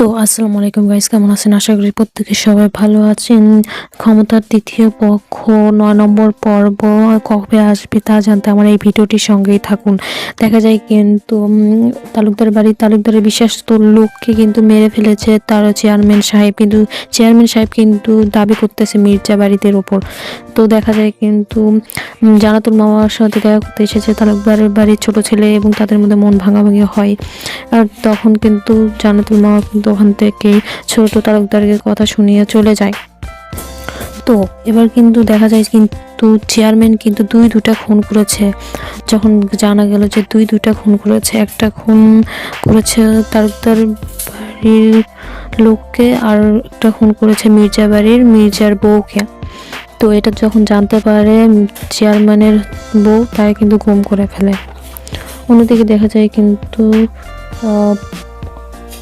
তো আসসালামু আলাইকুম গাইস, কেমন আছেন? আশা করি প্রত্যেকে সবাই ভালো আছেন। ক্ষমতার দ্বিতীয় পক্ষ ৯ নম্বর পর্ব কবে আসবে তা জানতে আমার এই ভিডিওটির সঙ্গেই থাকুন। দেখা যায় কিন্তু তালুকদার বাড়ির তালুকদারের বিশ্বস্ত লোককে কিন্তু মেরে ফেলেছে তার চেয়ারম্যান সাহেব কিন্তু দাবি করতেছে মির্জা বাড়িদের ওপর। তো দেখা যায় কিন্তু জানাতুল মামার সাথে দেখা করতে এসেছে তালুকদারের বাড়ির ছোট ছেলে এবং তাদের মধ্যে মন ভাঙাভাঙি হয়। আর তখন কিন্তু জানাতুল মামা কিন্তু ওখান থেকে ছোট তালুকদারকে কথা শুনিয়ে চলে যায়। তো এবার কিন্তু দেখা যায় কিন্তু চেয়ারম্যান কিন্তু দুটা খুন করেছে। যখন জানা গেল যে দুটা খুন করেছে, একটা খুন করেছে তালুকদার বাড়ির লোককে আর একটা খুন করেছে মির্জার বউকে। তো এটা যখন জানতে পারে চেয়ারম্যানের বউ, তাই কিন্তু গুম করে ফেলে। অন্যদিকে দেখা যায় কিন্তু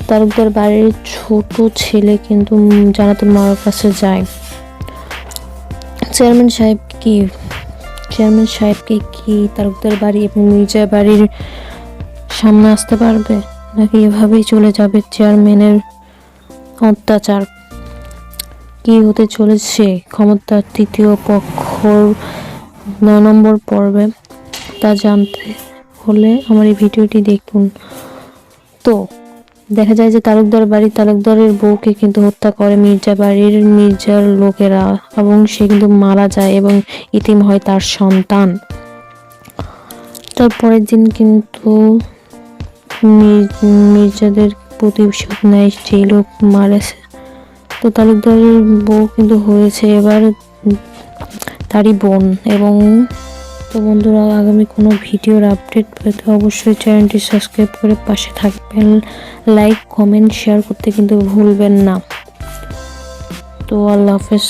তালুকদার বাড়ির ছোট ছেলে কিন্তু জানাতুল মামার কাছে যায়। চেয়ারম্যান সাহেবকে কি তালুকদার বাড়ি এবং মির্জা বাড়ির সামনে আসতে পারবে, নাকি এভাবেই চলে যাবে চেয়ারম্যানের অত্যাচার? কি হতে চলেছে ক্ষমতার তৃতীয় পক্ষর ৯ নম্বর পর্বে তা জানতে হলে আমার এই ভিডিওটি দেখুন। তো দেখা যায় যে তালুকদারের বউকে কিন্তু হত্যা করে মির্জার লোকেরা, এবং সে কিন্তু মারা যায় এবং ইতিম হয় তার সন্তান। তারপরের দিন কিন্তু মির্জাদের প্রতিশোধ নেয় সেই লোক মারেছে। তো তালুকদারের বউ কিন্তু হয়েছে এবার তারই বোন। এবং তো বন্ধুরা, আগামী কোনো ভিডিওর আপডেট পেতে অবশ্যই চ্যানেলটি সাবস্ক্রাইব করে পাশে থাকবেন। লাইক, কমেন্ট, শেয়ার করতে কিন্তু ভুলবেন না। তো আল্লাহ হাফেজ।